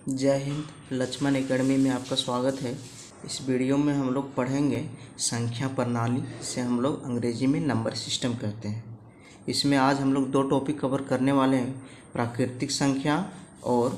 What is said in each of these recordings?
जय हिंद। लक्ष्मण एकेडमी में आपका स्वागत है। इस वीडियो में हम लोग पढ़ेंगे संख्या प्रणाली से हम लोग अंग्रेजी में नंबर सिस्टम कहते हैं। इसमें आज हम लोग दो टॉपिक कवर करने वाले हैं, प्राकृतिक संख्या और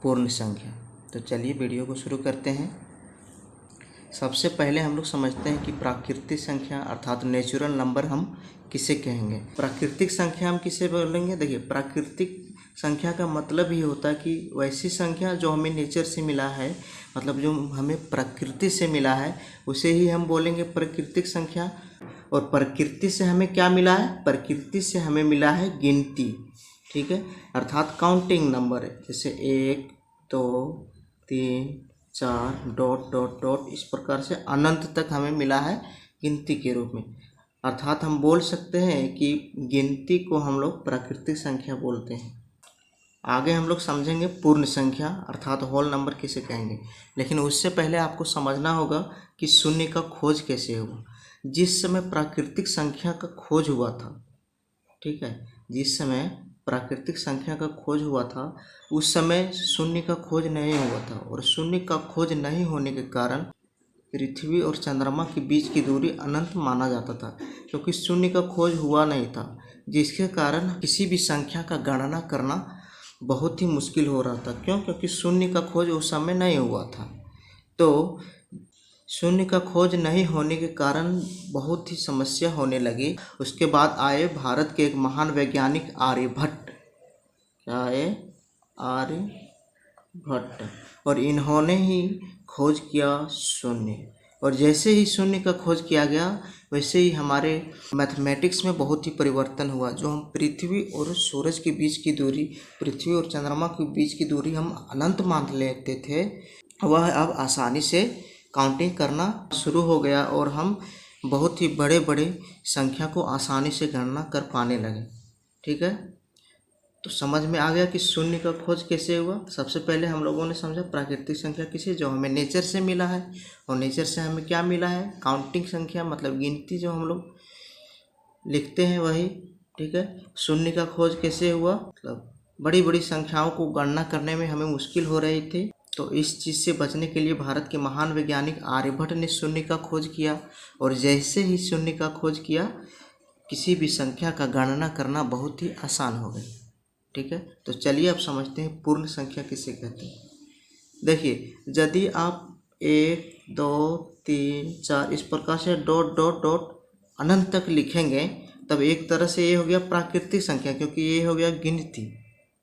पूर्ण संख्या। तो चलिए वीडियो को शुरू करते हैं। सबसे पहले हम लोग समझते हैं कि प्राकृतिक संख्या अर्थात नेचुरल नंबर हम किसे कहेंगे। प्राकृतिक संख्या हम किसे बोलेंगे। देखिए, प्राकृतिक संख्या का मतलब ही होता है कि वैसी संख्या जो हमें नेचर से मिला है, मतलब जो हमें प्रकृति से मिला है, उसे ही हम बोलेंगे प्राकृतिक संख्या। और प्रकृति से हमें क्या मिला है? प्रकृति से हमें मिला है गिनती, ठीक है, अर्थात काउंटिंग नंबर है। जैसे 1 2 3 4 डॉट डॉट डॉट, इस प्रकार से अनंत तक हमें मिला है गिनती के रूप में। अर्थात हम बोल सकते हैं कि गिनती को हम लोग प्राकृतिक संख्या बोलते हैं। आगे हम लोग समझेंगे पूर्ण संख्या अर्थात होल नंबर किसे कहेंगे। लेकिन उससे पहले आपको समझना होगा कि शून्य का खोज कैसे हुआ। जिस समय प्राकृतिक संख्या का खोज हुआ था, ठीक है, जिस समय प्राकृतिक संख्या का खोज हुआ था उस समय शून्य का खोज नहीं हुआ था। और शून्य का खोज नहीं होने के कारण पृथ्वी और चंद्रमा के बीच की दूरी अनंत माना जाता था, क्योंकि शून्य का खोज हुआ नहीं था, जिसके कारण किसी भी संख्या का गणना करना बहुत ही मुश्किल हो रहा था। क्यों? क्योंकि शून्य का खोज उस समय नहीं हुआ था। तो शून्य का खोज नहीं होने के कारण बहुत ही समस्या होने लगी। उसके बाद आए भारत के एक महान वैज्ञानिक आर्यभट्ट। क्या आए? आर्यभट्ट। और इन्होंने ही खोज किया शून्य। और जैसे ही शून्य का खोज किया गया वैसे ही हमारे मैथमेटिक्स में बहुत ही परिवर्तन हुआ। जो हम पृथ्वी और सूरज के बीच की दूरी, पृथ्वी और चंद्रमा के बीच की दूरी हम अनंत मान लेते थे, वह अब आसानी से काउंटिंग करना शुरू हो गया और हम बहुत ही बड़े बड़े संख्या को आसानी से गणना कर पाने लगे। ठीक है, तो समझ में आ गया कि शून्य का खोज कैसे हुआ। सबसे पहले हम लोगों ने समझा प्राकृतिक संख्या किसे, जो हमें नेचर से मिला है। और नेचर से हमें क्या मिला है? काउंटिंग संख्या, मतलब गिनती जो हम लोग लिखते हैं वही। ठीक है, शून्य का खोज कैसे हुआ? मतलब बड़ी बड़ी संख्याओं को गणना करने में हमें मुश्किल हो रही थी, तो इस चीज़ से बचने के लिए भारत के महान वैज्ञानिक आर्यभट्ट ने शून्य का खोज किया। और जैसे ही शून्य का खोज किया, किसी भी संख्या का गणना करना बहुत ही आसान हो गई। ठीक है, तो चलिए अब समझते हैं पूर्ण संख्या किसे कहते हैं। देखिए, यदि आप 1 2 3 4 इस प्रकार से डॉट डॉट डॉट अनंत तक लिखेंगे, तब एक तरह से ये हो गया प्राकृतिक संख्या, क्योंकि ये हो गया गिनती।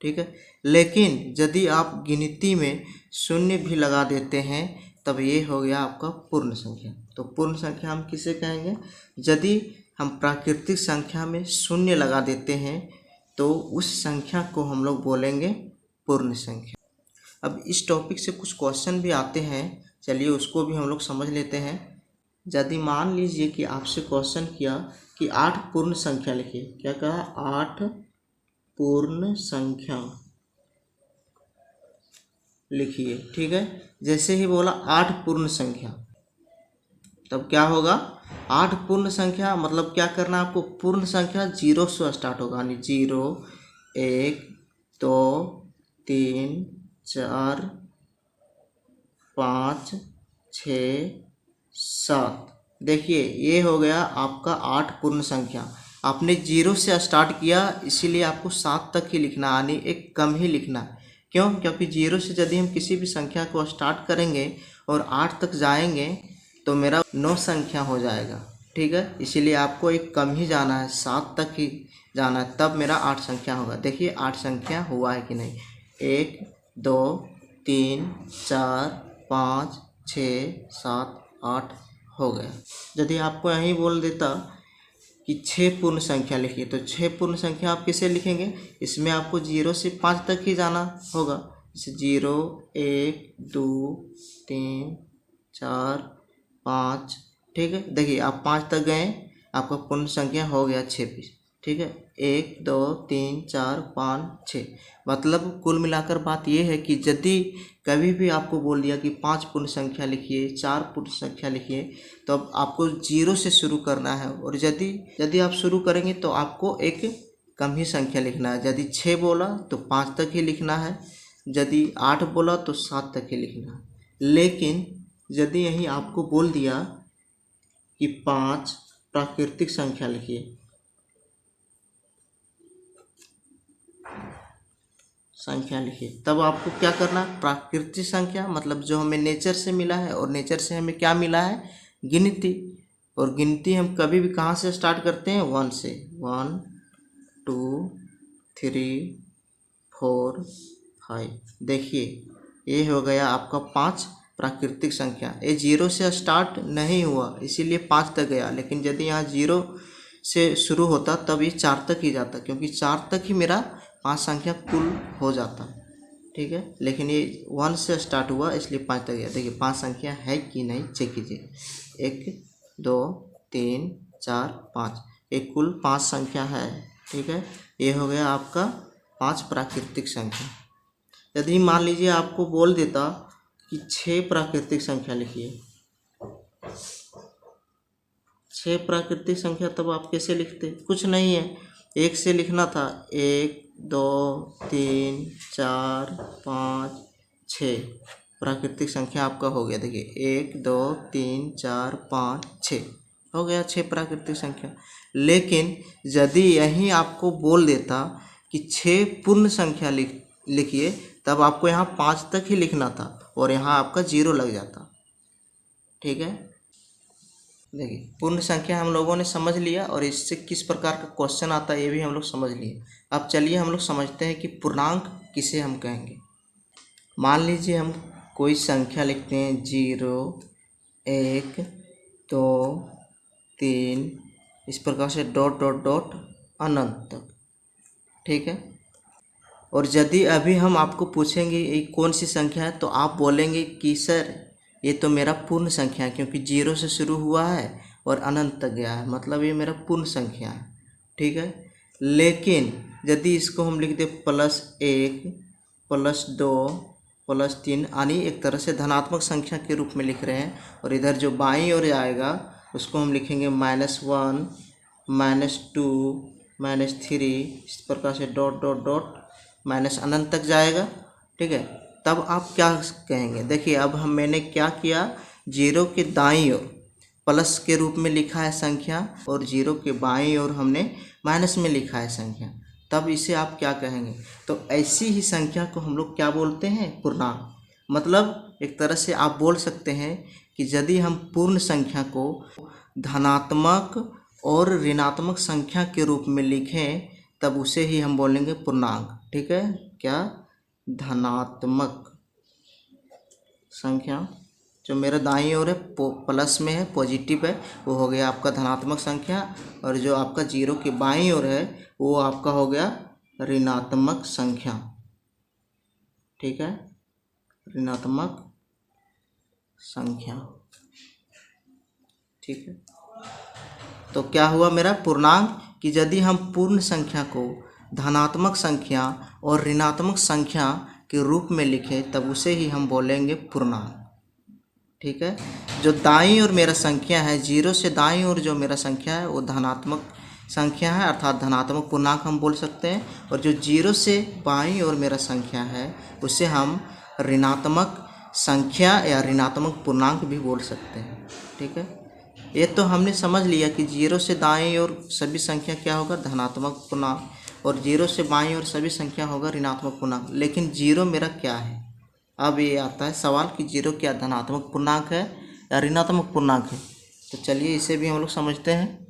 ठीक है, लेकिन यदि आप गिनती में शून्य भी लगा देते हैं तब ये हो गया आपका पूर्ण संख्या। तो पूर्ण संख्या हम किसे कहेंगे? यदि हम प्राकृतिक संख्या में शून्य लगा देते हैं तो उस संख्या को हम लोग बोलेंगे पूर्ण संख्या। अब इस टॉपिक से कुछ क्वेश्चन भी आते हैं, चलिए उसको भी हम लोग समझ लेते हैं। यदि मान लीजिए कि आपसे क्वेश्चन किया कि 8 पूर्ण संख्या लिखिए, क्या कहा? 8 पूर्ण संख्या लिखिए। ठीक है, जैसे ही बोला 8 पूर्ण संख्या, तब क्या होगा? 8 पूर्ण संख्या मतलब क्या करना है आपको? पूर्ण संख्या 0 से स्टार्ट होगा, यानी 0 1 2 3 4 5 6 7। देखिए, ये हो गया आपका 8 पूर्ण संख्या। आपने 0 से स्टार्ट किया, इसीलिए आपको 7 तक ही लिखना, यानी एक कम ही लिखना। क्यों? क्योंकि 0 से यदि हम किसी भी संख्या को स्टार्ट करेंगे और 8 तक जाएंगे तो मेरा 9 संख्या हो जाएगा। ठीक है, इसीलिए आपको एक कम ही जाना है, 7 तक ही जाना है, तब मेरा 8 संख्या होगा। देखिए 8 संख्या हुआ है कि नहीं? 1 2 3 4 5 6 7 8 हो गया। यदि आपको यहीं बोल देता कि 6 पूर्ण संख्या लिखिए, तो 6 पूर्ण संख्या आप किसे लिखेंगे? इसमें आपको 0 से 5 तक ही जाना होगा। जैसे 0 1 2 3 4 5। ठीक है, देखिए आप 5 तक गए, आपका पूर्ण संख्या हो गया 6 पीस। ठीक है, 1 2 3 4 5 6। मतलब कुल मिलाकर बात यह है कि यदि कभी भी आपको बोल दिया कि 5 पूर्ण संख्या लिखिए, 4 पूर्ण संख्या लिखिए, तो अब आपको 0 से शुरू करना है। और यदि आप शुरू करेंगे तो आपको एक कम ही संख्या लिखना है। यदि 6 बोला तो 5 तक ही लिखना है, यदि 8 बोला तो 7 तक ही लिखना। लेकिन यदि यही आपको बोल दिया कि 5 प्राकृतिक संख्या लिखिए, तब आपको क्या करना है, प्राकृतिक संख्या मतलब जो हमें नेचर से मिला है, और नेचर से हमें क्या मिला है, गिनती। और गिनती हम कभी भी कहाँ से स्टार्ट करते हैं, 1 से। 1 2 3 4 5। देखिए ये हो गया आपका 5 प्राकृतिक संख्या। ये 0 से स्टार्ट नहीं हुआ इसीलिए 5 तक गया, लेकिन यदि यहाँ 0 से शुरू होता तब ये 4 तक ही जाता, क्योंकि 4 तक ही मेरा 5 संख्या कुल हो जाता। ठीक है, लेकिन ये 1 से स्टार्ट हुआ इसलिए 5 तक गया। देखिए 5 संख्या है कि नहीं चेक कीजिए। 1 2 3 4 5, एक कुल 5 संख्या है। ठीक है, ये हो गया आपका 5 प्राकृतिक संख्या। यदि मान लीजिए आपको बोल देता कि 6 प्राकृतिक संख्या लिखिए, 6 प्राकृतिक संख्या, तब आप कैसे लिखते, कुछ नहीं है, 1 से लिखना था। 1 2 3 4 5 6 प्राकृतिक संख्या आपका हो गया। देखिए 1 2 3 4 5 6 हो गया 6 प्राकृतिक संख्या। लेकिन यदि यही आपको बोल देता कि 6 पूर्ण संख्या लिखिए, तब आपको यहाँ 5 तक ही लिखना था और यहाँ आपका 0 लग जाता। ठीक है, देखिए पूर्ण संख्या हम लोगों ने समझ लिया, और इससे किस प्रकार का क्वेश्चन आता है ये भी हम लोग समझ लिए। अब चलिए हम लोग समझते हैं कि पूर्णांक किसे हम कहेंगे। मान लीजिए हम कोई संख्या लिखते हैं 0 1 2 3, इस प्रकार से डॉट डॉट डॉट अनंत तक। ठीक है, और यदि अभी हम आपको पूछेंगे ये कौन सी संख्या है, तो आप बोलेंगे कि सर ये तो मेरा पूर्ण संख्या है, क्योंकि 0 से शुरू हुआ है और अनंत तक गया है, मतलब ये मेरा पूर्ण संख्या है। ठीक है, लेकिन यदि इसको हम लिख दे +1 +2 +3, यानी एक तरह से धनात्मक संख्या के रूप में लिख रहे हैं, और इधर जो बाईं ओर आएगा उसको हम लिखेंगे -1 -2 -3, इस प्रकार से डॉट डॉट डॉट माइनस अनंत तक जाएगा। ठीक है, तब आप क्या कहेंगे। देखिए अब मैंने क्या किया, 0 के दाईं ओर प्लस के रूप में लिखा है संख्या, और 0 के बाईं ओर हमने माइनस में लिखा है संख्या, तब इसे आप क्या कहेंगे। तो ऐसी ही संख्या को हम लोग क्या बोलते हैं, पूर्णांक। मतलब एक तरह से आप बोल सकते हैं कि यदि हम पूर्ण संख्या को धनात्मक और ऋणात्मक संख्या के रूप में लिखें, तब उसे ही हम बोलेंगे पूर्णांक। ठीक है, क्या, धनात्मक संख्या, जो मेरा दाईं ओर है प्लस में है, पॉजिटिव है, वो हो गया आपका धनात्मक संख्या, और जो आपका 0 के बाईं ओर है वो आपका हो गया ऋणात्मक संख्या। ठीक है, ऋणात्मक संख्या। ठीक है, तो क्या हुआ मेरा पूर्णांक, कि यदि हम पूर्ण संख्या को धनात्मक संख्या और ऋणात्मक संख्या के रूप में लिखें, तब उसे ही हम बोलेंगे पूर्णांक। ठीक है, जो दाईं ओर मेरा संख्या है, 0 से दाईं ओर जो मेरा संख्या है वो धनात्मक संख्या है, अर्थात धनात्मक पूर्णांक हम बोल सकते हैं, और जो 0 से बाईं ओर मेरा संख्या है उसे हम ऋणात्मक संख्या या ऋणात्मक पूर्णांक भी बोल सकते हैं। ठीक है, ये तो हमने समझ लिया कि 0 से दाईं ओर सभी संख्या क्या होगा, धनात्मक पूर्णांक, और 0 से बाईं ओर सभी संख्या होगा ऋणात्मक पूर्णांक। लेकिन 0 मेरा क्या है, अब ये आता है सवाल कि 0 क्या धनात्मक पूर्णांक है या ऋणात्मक पूर्णांक है। तो चलिए इसे भी हम लोग समझते हैं।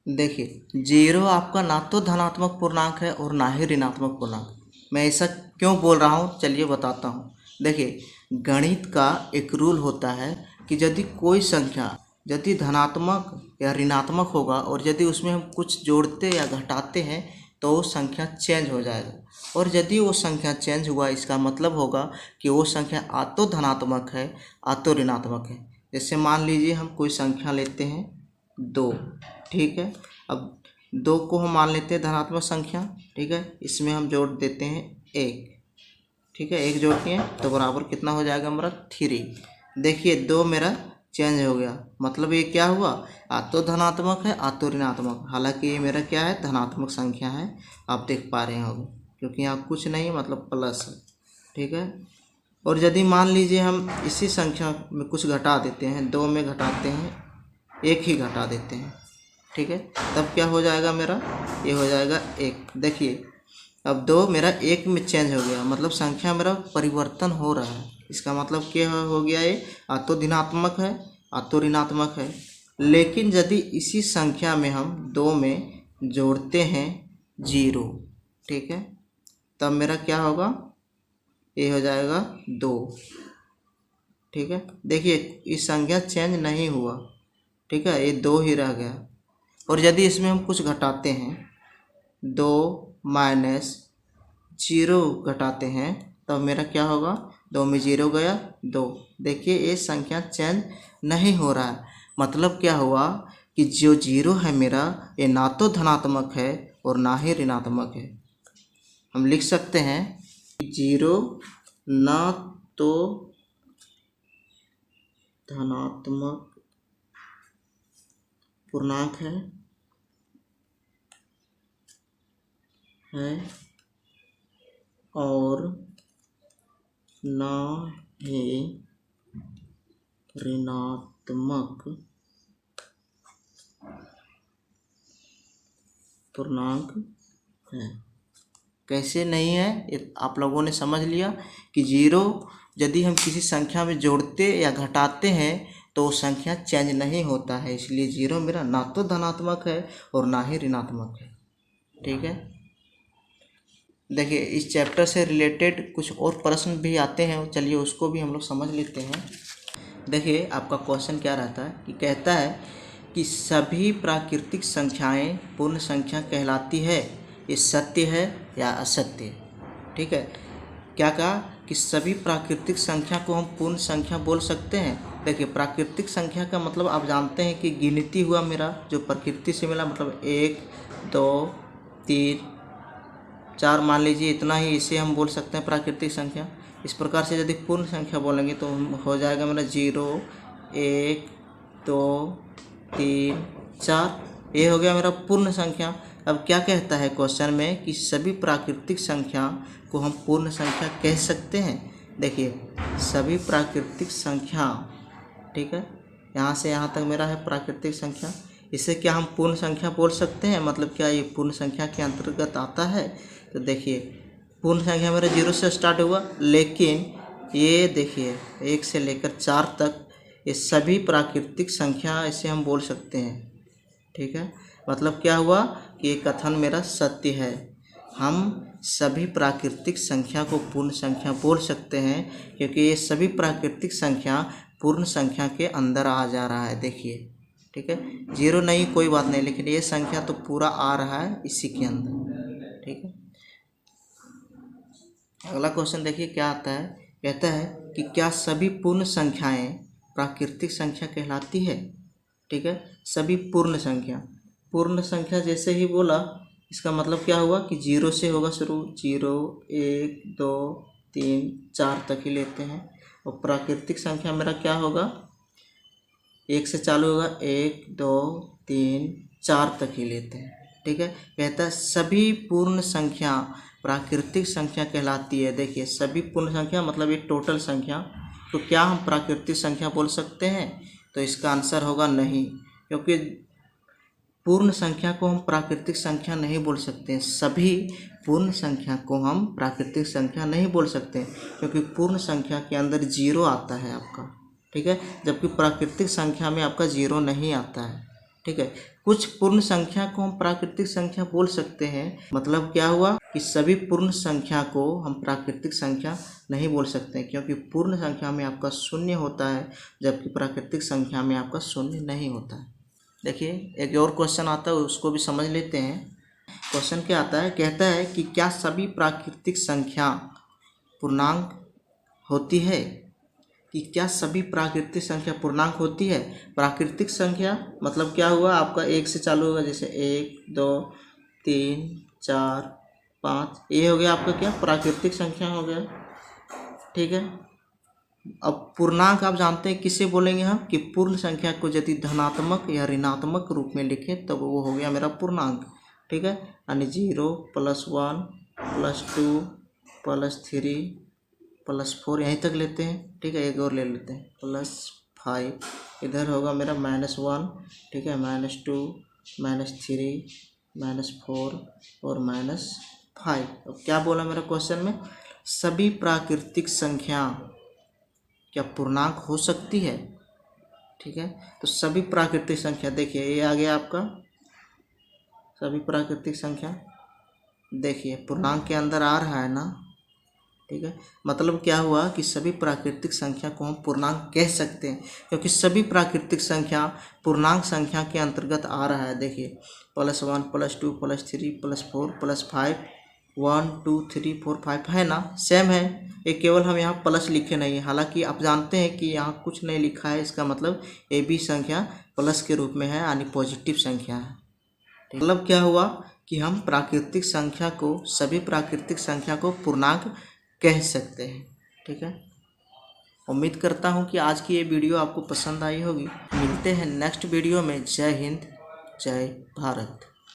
देखिए 0 आपका ना तो धनात्मक पूर्णांक है और ना ही ऋणात्मक पूर्णांक। मैं ऐसा क्यों बोल रहा हूँ, चलिए बताता हूँ। देखिए गणित का एक रूल होता है कि यदि कोई संख्या यदि धनात्मक या ऋणात्मक होगा, और यदि उसमें हम कुछ जोड़ते या घटाते हैं तो वो संख्या चेंज हो जाएगा, और यदि वो संख्या चेंज हुआ इसका मतलब होगा कि वो संख्या आ तो धनात्मक है आ तो ऋणात्मक है। जैसे मान लीजिए हम कोई संख्या लेते हैं 2। ठीक है, अब 2 को हम मान लेते हैं धनात्मक संख्या। ठीक है, इसमें हम जोड़ देते हैं 1। ठीक है, 1 जोड़ दिए तो बराबर कितना हो जाएगा हमारा 3। देखिए 2 मेरा चेंज हो गया, मतलब ये क्या हुआ, आ तो धनात्मक है आ तो ऋणात्मक। हालांकि ये मेरा क्या है, धनात्मक संख्या है, आप देख पा रहे होंगे, क्योंकि यहाँ कुछ नहीं है मतलब प्लस है। ठीक है। और यदि मान लीजिए हम इसी संख्या में कुछ घटा देते हैं, 2 में घटाते हैं, 1 ही घटा देते हैं, ठीक है, तब क्या हो जाएगा मेरा, ये हो जाएगा 1। देखिए अब 2 मेरा 1 में चेंज हो गया, मतलब संख्या मेरा परिवर्तन हो रहा है। इसका मतलब क्या हो गया, ये आ तो धनात्मक है, आ तो ऋणात्मक है। लेकिन यदि इसी संख्या में हम 2 में जोड़ते हैं 0, ठीक है, तब मेरा क्या होगा, ये हो जाएगा 2, ठीक है। देखिए इस संख्या चेंज नहीं हुआ, ठीक है, ये 2 ही रह गया। और यदि इसमें हम कुछ घटाते हैं, 2 माइनस 0 घटाते हैं, तब मेरा क्या होगा, 2 में 0 गया 2। देखिए ये संख्या चेंज नहीं हो रहा है। मतलब क्या हुआ कि जो 0 है मेरा, ये ना तो धनात्मक है और ना ही ऋणात्मक है। हम लिख सकते हैं 0 ना तो धनात्मक पूर्णांक है और ना ही ऋणात्मक पूर्णांक है। कैसे नहीं है, ये आप लोगों ने समझ लिया कि 0 यदि हम किसी संख्या में जोड़ते या घटाते हैं तो वो संख्या चेंज नहीं होता है, इसलिए 0 मेरा ना तो धनात्मक है और ना ही ऋणात्मक है, ठीक है। देखिए इस चैप्टर से रिलेटेड कुछ और प्रश्न भी आते हैं, चलिए उसको भी हम लोग समझ लेते हैं। देखिए आपका क्वेश्चन क्या रहता है कि कहता है कि सभी प्राकृतिक संख्याएं पूर्ण संख्या कहलाती है, ये सत्य है या असत्य है, ठीक है। क्या कहा कि सभी प्राकृतिक संख्या को हम पूर्ण संख्या बोल सकते हैं। देखिए प्राकृतिक संख्या का मतलब आप जानते हैं कि गिनती हुआ मेरा जो प्रकृति से मिला, मतलब 1 2 3 4 मान लीजिए, इतना ही, इसे हम बोल सकते हैं प्राकृतिक संख्या। इस प्रकार से यदि पूर्ण संख्या बोलेंगे तो हो जाएगा मेरा 0 1 2 3 4, ये हो गया मेरा पूर्ण संख्या। अब क्या कहता है क्वेश्चन में कि सभी प्राकृतिक संख्या को हम पूर्ण संख्या कह सकते हैं। देखिए सभी प्राकृतिक संख्या, ठीक है, यहाँ से यहाँ तक मेरा है प्राकृतिक संख्या, इसे क्या हम पूर्ण संख्या बोल सकते हैं, मतलब क्या ये पूर्ण संख्या के अंतर्गत आता है। तो देखिए पूर्ण संख्या मेरा 0 से स्टार्ट हुआ, लेकिन ये देखिए 1 से लेकर 4 तक ये सभी प्राकृतिक संख्या इसे हम बोल सकते हैं, ठीक है। मतलब क्या हुआ कि ये कथन मेरा सत्य है, हम सभी प्राकृतिक संख्या को पूर्ण संख्या बोल सकते हैं, क्योंकि ये सभी प्राकृतिक संख्या पूर्ण संख्या के अंदर आ जा रहा है। देखिए ठीक है, 0 नहीं कोई बात नहीं, लेकिन ये संख्या तो पूरा आ रहा है इसी के अंदर, ठीक है। अगला क्वेश्चन देखिए क्या आता है, कहता है कि क्या सभी पूर्ण संख्याएं प्राकृतिक संख्या कहलाती है, ठीक है। सभी पूर्ण संख्या जैसे ही बोला, इसका मतलब क्या हुआ कि 0 से होगा शुरू, 0 1 2 3 4 तक ही लेते हैं। और प्राकृतिक संख्या मेरा क्या होगा, 1 से चालू होगा, 1 2 3 4 तक ही लेते हैं, ठीक है। कहता है सभी पूर्ण संख्या प्राकृतिक संख्या कहलाती है। देखिए सभी पूर्ण संख्या मतलब ये टोटल संख्या, तो क्या हम प्राकृतिक संख्या बोल सकते हैं, तो इसका आंसर होगा नहीं, क्योंकि पूर्ण संख्या को हम प्राकृतिक संख्या नहीं बोल सकते हैं। सभी पूर्ण संख्या को हम प्राकृतिक संख्या नहीं बोल सकते हैं, क्योंकि पूर्ण संख्या के अंदर 0 आता है आपका, ठीक है, जबकि प्राकृतिक संख्या में आपका 0 नहीं आता है, ठीक है। कुछ पूर्ण संख्या को हम प्राकृतिक संख्या बोल सकते हैं, मतलब क्या हुआ कि सभी पूर्ण संख्या को हम प्राकृतिक संख्या नहीं बोल सकते हैं, क्योंकि पूर्ण संख्या में आपका 0 होता है, जबकि प्राकृतिक संख्या में आपका 0 नहीं होता है। देखिए एक और क्वेश्चन आता है, उसको भी समझ लेते हैं। क्वेश्चन क्या आता है, कहता है कि क्या सभी प्राकृतिक संख्या पूर्णांक होती है, कि क्या सभी प्राकृतिक संख्या पूर्णांक होती है। प्राकृतिक संख्या मतलब क्या हुआ आपका, 1 से चालू होगा, जैसे 1 2 3 4 5, ये हो गया आपका क्या प्राकृतिक संख्या हो गया, ठीक है। अब पूर्णांक आप जानते हैं किसे बोलेंगे हम, कि पूर्ण संख्या को यदि धनात्मक या ऋणात्मक रूप में लिखें तब वो हो गया मेरा पूर्णांक, ठीक है। यानी 0 +1 +2 +3 +4 यहीं तक लेते हैं, ठीक है। एक और ले लेते हैं +5, इधर होगा मेरा -1, ठीक है, -2, -3, -4 और -5। अब क्या बोला मेरा क्वेश्चन में, सभी प्राकृतिक संख्या क्या पूर्णांक हो सकती है, ठीक है। तो सभी प्राकृतिक संख्या, देखिए ये आ गया आपका सभी प्राकृतिक संख्या, देखिए पूर्णांक के अंदर आ रहा है ना, ठीक है। मतलब क्या हुआ कि सभी प्राकृतिक संख्या को हम पूर्णांक कह सकते हैं, क्योंकि सभी प्राकृतिक संख्या पूर्णांक संख्या के अंतर्गत आ रहा है। देखिए +1 +2 +3 +4 +5, 1 2 3 4 5 है ना, सेम है। ये केवल हम यहाँ प्लस लिखे नहीं है, हालांकि आप जानते हैं कि यहाँ कुछ नहीं लिखा है, इसका मतलब ये भी संख्या प्लस के रूप में है, यानी पॉजिटिव संख्या है। मतलब क्या हुआ कि हम प्राकृतिक संख्या को, सभी प्राकृतिक संख्या को पूर्णांक कह सकते हैं, ठीक है। उम्मीद करता हूँ कि आज की ये वीडियो आपको पसंद आई होगी। मिलते हैं नेक्स्ट वीडियो में। जय हिंद, जय भारत।